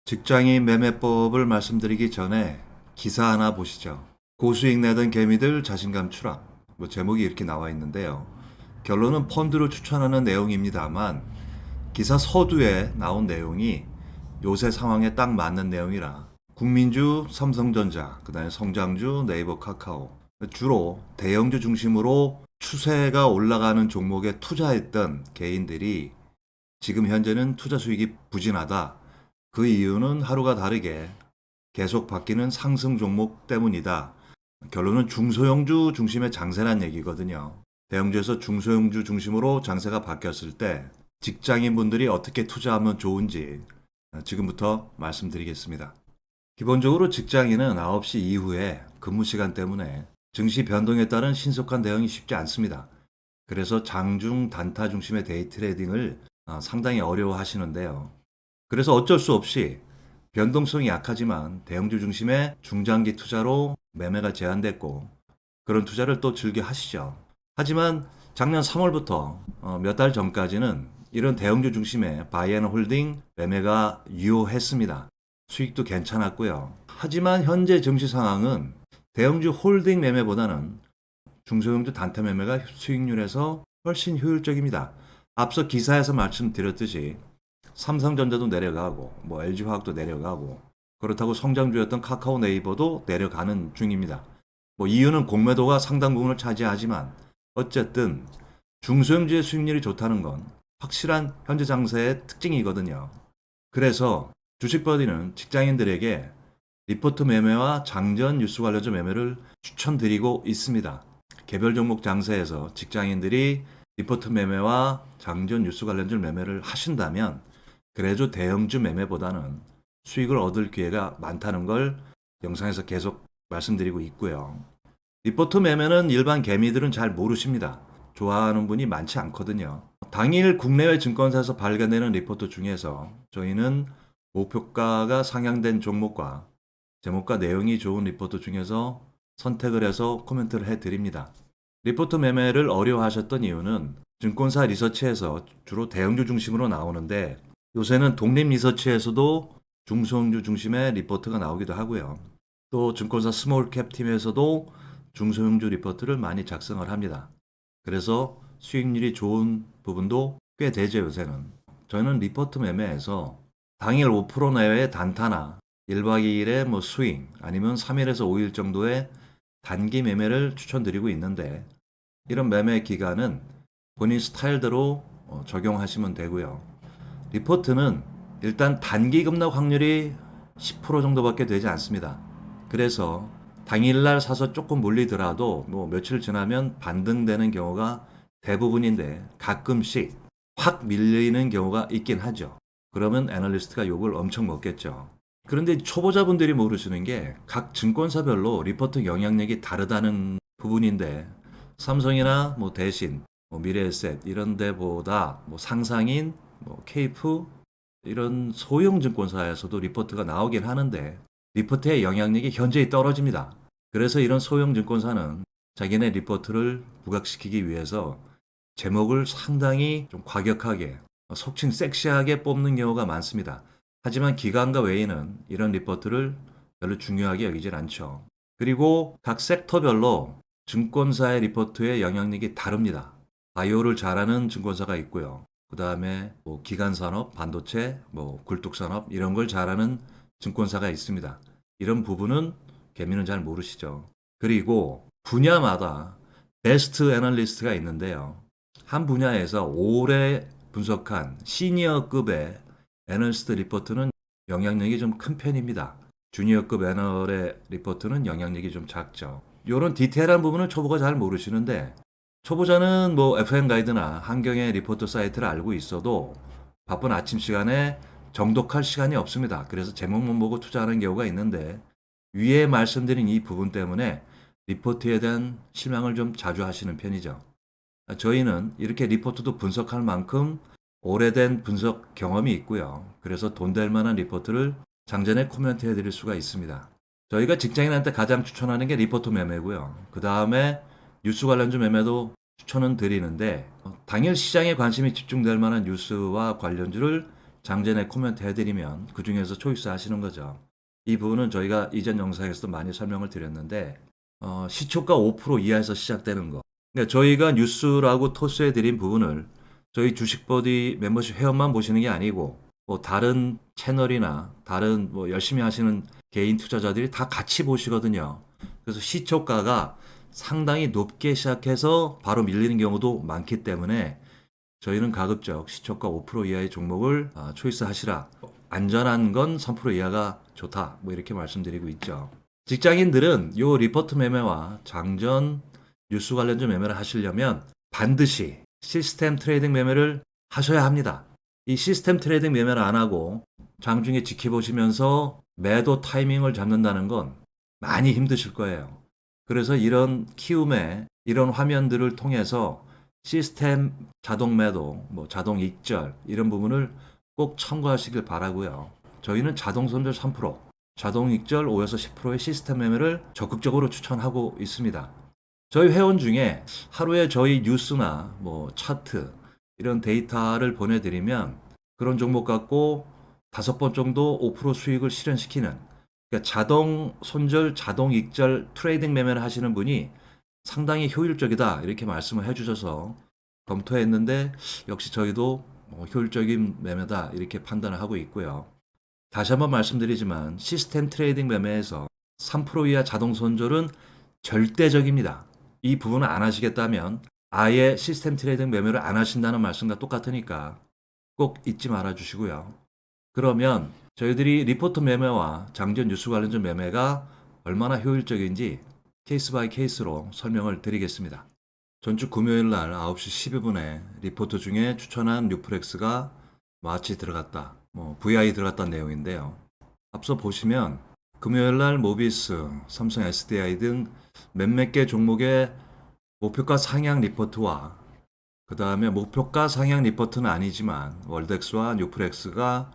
직장인 매매법을 말씀드리기 전에 기사 하나 보시죠. 고수익 내던 개미들 자신감 추락. 제목이 이렇게 나와 있는데요. 결론은 펀드를 추천하는 내용입니다만 기사 서두에 나온 내용이 요새 상황에 딱 맞는 내용이라 국민주 삼성전자, 그다음에 성장주 네이버 카카오 주로 대형주 중심으로 추세가 올라가는 종목에 투자했던 개인들이 지금 현재는 투자 수익이 부진하다. 그 이유는 하루가 다르게 계속 바뀌는 상승 종목 때문이다. 결론은 중소형주 중심의 장세란 얘기거든요. 대형주에서 중소형주 중심으로 장세가 바뀌었을 때 직장인분들이 어떻게 투자하면 좋은지 지금부터 말씀드리겠습니다. 기본적으로 직장인은 9시 이후에 근무 시간 때문에 증시 변동에 따른 신속한 대응이 쉽지 않습니다. 그래서 장중 단타 중심의 데이 트레이딩을 상당히 어려워하시는데요. 그래서 어쩔 수 없이 변동성이 약하지만 대형주 중심의 중장기 투자로 매매가 제한됐고 그런 투자를 또 즐겨 하시죠. 하지만 작년 3월부터 몇 달 전까지는 이런 대형주 중심의 바이앤홀딩 매매가 유효했습니다. 수익도 괜찮았고요. 하지만 현재 증시 상황은 대형주 홀딩 매매보다는 중소형주 단타 매매가 수익률에서 훨씬 효율적입니다. 앞서 기사에서 말씀드렸듯이 삼성전자도 내려가고 LG화학도 내려가고 그렇다고 성장주였던 카카오 네이버도 내려가는 중입니다. 이유는 공매도가 상당 부분을 차지하지만 어쨌든 중소형주의 수익률이 좋다는 건 확실한 현재 장세의 특징이거든요. 그래서 주식버디는 직장인들에게 리포트 매매와 장전 뉴스 관련주 매매를 추천드리고 있습니다. 개별 종목 장세에서 직장인들이 리포트 매매와 장전 뉴스 관련주 매매를 하신다면 그래도 대형주 매매보다는 수익을 얻을 기회가 많다는 걸 영상에서 계속 말씀드리고 있고요. 리포트 매매는 일반 개미들은 잘 모르십니다. 좋아하는 분이 많지 않거든요. 당일 국내외 증권사에서 발견되는 리포트 중에서 저희는 목표가가 상향된 종목과 제목과 내용이 좋은 리포트 중에서 선택을 해서 코멘트를 해드립니다. 리포트 매매를 어려워하셨던 이유는 증권사 리서치에서 주로 대형주 중심으로 나오는데 요새는 독립 리서치에서도 중소형주 중심의 리포트가 나오기도 하고요. 또 증권사 스몰캡 팀에서도 중소형주 리포트를 많이 작성을 합니다. 그래서 수익률이 좋은 부분도 꽤 되죠, 요새는. 저는 리포트 매매에서 당일 5% 내외의 단타나 1박 2일의 스윙 아니면 3일에서 5일 정도의 단기 매매를 추천드리고 있는데 이런 매매 기간은 본인 스타일대로 적용하시면 되고요. 리포트는 일단 단기 급락 확률이 10% 정도밖에 되지 않습니다. 그래서 당일날 사서 조금 몰리더라도 며칠 지나면 반등되는 경우가 대부분인데 가끔씩 확 밀리는 경우가 있긴 하죠. 그러면 애널리스트가 욕을 엄청 먹겠죠. 그런데 초보자분들이 모르시는 게 각 증권사별로 리포트 영향력이 다르다는 부분인데 삼성이나 대신 미래에셋 이런 데보다 상상인 케이프 이런 소형 증권사에서도 리포트가 나오긴 하는데 리포트의 영향력이 현저히 떨어집니다. 그래서 이런 소형 증권사는 자기네 리포트를 부각시키기 위해서 제목을 상당히 좀 과격하게 속칭 섹시하게 뽑는 경우가 많습니다. 하지만 기관과 외인은 이런 리포트를 별로 중요하게 여기질 않죠. 그리고 각 섹터별로 증권사의 리포트의 영향력이 다릅니다. 바이오를 잘하는 증권사가 있고요. 그 다음에 기간산업, 반도체, 굴뚝산업 이런 걸 잘하는 증권사가 있습니다. 이런 부분은 개미는 잘 모르시죠. 그리고 분야마다 베스트 애널리스트가 있는데요. 한 분야에서 오래 분석한 시니어급의 애널리스트 리포트는 영향력이 좀 큰 편입니다. 주니어급 애널의 리포트는 영향력이 좀 작죠. 이런 디테일한 부분은 초보가 잘 모르시는데 초보자는 FM 가이드나 한경의 리포트 사이트를 알고 있어도 바쁜 아침 시간에 정독할 시간이 없습니다. 그래서 제목만 보고 투자하는 경우가 있는데 위에 말씀드린 이 부분 때문에 리포트에 대한 실망을 좀 자주 하시는 편이죠. 저희는 이렇게 리포트도 분석할 만큼 오래된 분석 경험이 있고요. 그래서 돈 될 만한 리포트를 장전에 코멘트 해드릴 수가 있습니다. 저희가 직장인한테 가장 추천하는 게 리포트 매매고요. 그 다음에 뉴스 관련주 매매도 추천은 드리는데 당일 시장에 관심이 집중될 만한 뉴스와 관련주를 장전에 코멘트 해드리면 그 중에서 초이스 하시는 거죠. 이 부분은 저희가 이전 영상에서도 많이 설명을 드렸는데 시초가 5% 이하에서 시작되는 거. 그러니까 저희가 뉴스라고 토스해드린 부분을 저희 주식버디 멤버십 회원만 보시는 게 아니고 뭐 다른 채널이나 다른 뭐 열심히 하시는 개인 투자자들이 다 같이 보시거든요. 그래서 시초가가 상당히 높게 시작해서 바로 밀리는 경우도 많기 때문에 저희는 가급적 시초가 5% 이하의 종목을 초이스 하시라. 안전한 건 3% 이하가 좋다. 뭐 이렇게 말씀드리고 있죠. 직장인들은 요 리포트 매매와 장전 뉴스 관련주 매매를 하시려면 반드시 시스템 트레이딩 매매를 하셔야 합니다. 이 시스템 트레이딩 매매를 안 하고 장중에 지켜보시면서 매도 타이밍을 잡는다는 건 많이 힘드실 거예요. 그래서 이런 키움의 이런 화면들을 통해서 시스템 자동 매도, 뭐 자동 익절 이런 부분을 꼭 참고하시길 바라고요. 저희는 자동 손절 3%, 자동 익절 5에서 10%의 시스템 매매를 적극적으로 추천하고 있습니다. 저희 회원 중에 하루에 저희 뉴스나 뭐 차트 이런 데이터를 보내드리면 그런 종목 갖고 5번 정도 5% 수익을 실현시키는, 그러니까 자동 손절, 자동 익절 트레이딩 매매를 하시는 분이 상당히 효율적이다 이렇게 말씀을 해주셔서 검토했는데 역시 저희도 효율적인 매매다 이렇게 판단을 하고 있고요. 다시 한번 말씀드리지만 시스템 트레이딩 매매에서 3% 이하 자동 손절은 절대적입니다. 이 부분을 안 하시겠다면 아예 시스템 트레이딩 매매를 안 하신다는 말씀과 똑같으니까 꼭 잊지 말아 주시고요. 그러면 저희들이 리포트 매매와 장전 뉴스 관련주 매매가 얼마나 효율적인지 케이스 바이 케이스로 설명을 드리겠습니다. 전주 금요일 날 9시 12분에 리포트 중에 추천한 뉴프렉스가 마치 들어갔다, VI 들어갔다는 내용인데요. 앞서 보시면 금요일 날 모비스, 삼성 SDI 등 몇몇 개 종목의 목표가 상향 리포트와 그 다음에 목표가 상향 리포트는 아니지만 월덱스와 뉴프렉스가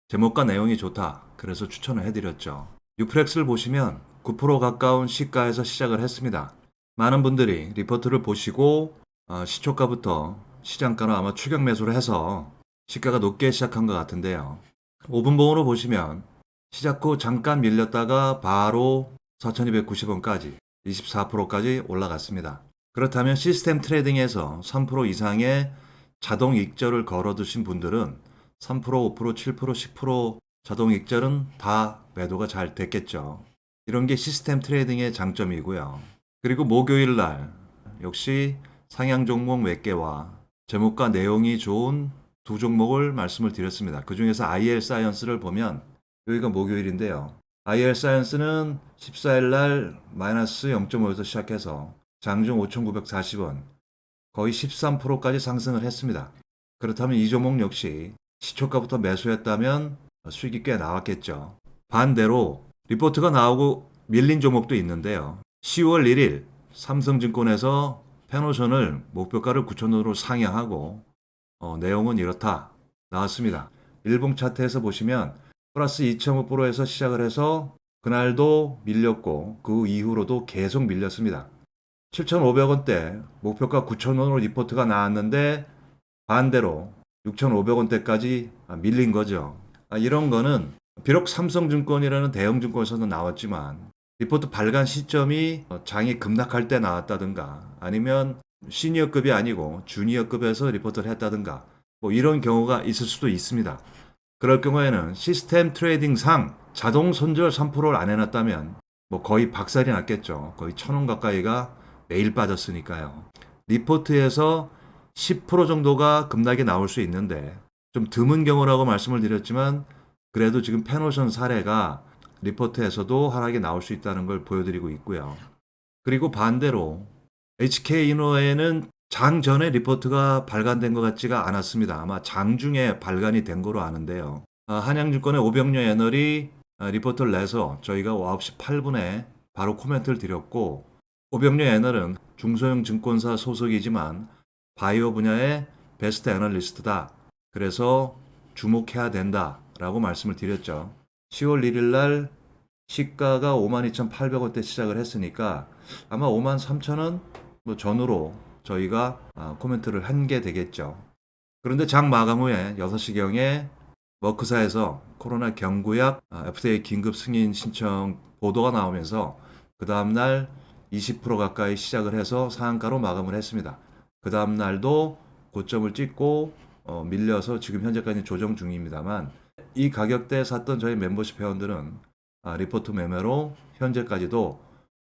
제목과 내용이 좋다. 그래서 추천을 해드렸죠. 뉴프렉스를 보시면 9% 가까운 시가에서 시작을 했습니다. 많은 분들이 리포트를 보시고 시초가부터 시장가로 아마 추격 매수를 해서 시가가 높게 시작한 것 같은데요. 5분봉으로 보시면 시작 후 잠깐 밀렸다가 바로 4,290원까지 24%까지 올라갔습니다. 그렇다면 시스템 트레이딩에서 3% 이상의 자동 익절을 걸어두신 분들은 3%, 5%, 7%, 10% 자동 익절은 다 매도가 잘 됐겠죠. 이런 게 시스템 트레이딩의 장점이고요. 그리고 목요일 날 역시 상향 종목 몇 개와 제목과 내용이 좋은 두 종목을 말씀을 드렸습니다. 그 중에서 IL 사이언스를 보면 여기가 목요일인데요. IL 사이언스는 14일 날 마이너스 0.5에서 시작해서 장중 5,940원, 거의 13%까지 상승을 했습니다. 그렇다면 이 종목 역시 시초가부터 매수했다면 수익이 꽤 나왔겠죠. 반대로 리포트가 나오고 밀린 종목도 있는데요. 10월 1일 삼성증권에서 페노션을 목표가를 9,000원으로 상향하고 내용은 이렇다 나왔습니다. 일봉 차트에서 보시면 플러스 2.5%에서 시작을 해서 그날도 밀렸고 그 이후로도 계속 밀렸습니다. 7,500원대 목표가 9,000원으로 리포트가 나왔는데 반대로 6,500원대까지 밀린 거죠. 이런 거는 비록 삼성증권이라는 대형증권에서도 나왔지만 리포트 발간 시점이 장이 급락할 때 나왔다든가 아니면 시니어급이 아니고 주니어급에서 리포트를 했다든가 뭐 이런 경우가 있을 수도 있습니다. 그럴 경우에는 시스템 트레이딩상 자동 손절 3%를 안 해놨다면 뭐 거의 박살이 났겠죠. 거의 1,000원 가까이가 매일 빠졌으니까요. 리포트에서 10% 정도가 급락이 나올 수 있는데 좀 드문 경우라고 말씀을 드렸지만 그래도 지금 페노션 사례가 리포트에서도 하락이 나올 수 있다는 걸 보여드리고 있고요. 그리고 반대로 HK이노에는 장 전에 리포트가 발간된 것 같지가 않았습니다. 아마 장중에 발간이 된 거로 아는데요. 한양증권의 오병렬 애널이 리포트를 내서 저희가 9시 8분에 바로 코멘트를 드렸고 오병렬 애널은 중소형 증권사 소속이지만 바이오 분야의 베스트 애널리스트다. 그래서 주목해야 된다라고 말씀을 드렸죠. 10월 1일 날 시가가 52,800원대 시작을 했으니까 아마 53,000원 전후로 저희가 코멘트를 한 게 되겠죠. 그런데 장 마감 후에 6시경에 워크사에서 코로나 경구약 FDA 긴급 승인 신청 보도가 나오면서 그 다음날 20% 가까이 시작을 해서 상한가로 마감을 했습니다. 그 다음날도 고점을 찍고 밀려서 지금 현재까지 조정 중입니다만 이 가격대에 샀던 저희 멤버십 회원들은 리포트 매매로 현재까지도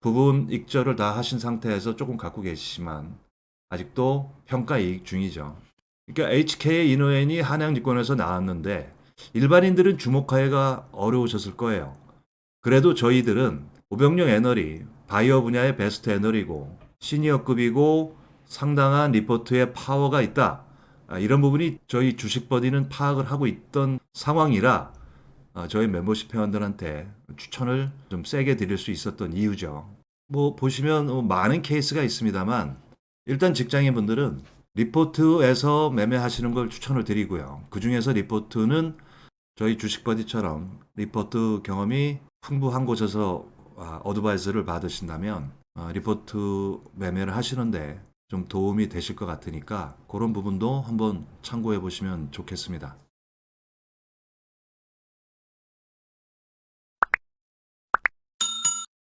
부분 익절을 다 하신 상태에서 조금 갖고 계시지만 아직도 평가 이익 중이죠. 그러니까 HK 이노엔이 한양증권에서 나왔는데 일반인들은 주목하기가 어려우셨을 거예요. 그래도 저희들은 오병룡 애널이 바이오 분야의 베스트 애널이고 시니어급이고 상당한 리포트에 파워가 있다. 이런 부분이 저희 주식버디는 파악을 하고 있던 상황이라 저희 멤버십 회원들한테 추천을 좀 세게 드릴 수 있었던 이유죠. 뭐 보시면 많은 케이스가 있습니다만 일단 직장인분들은 리포트에서 매매하시는 걸 추천을 드리고요. 그 중에서 리포트는 저희 주식버디처럼 리포트 경험이 풍부한 곳에서 어드바이스를 받으신다면 리포트 매매를 하시는데 좀 도움이 되실 것 같으니까 그런 부분도 한번 참고해 보시면 좋겠습니다.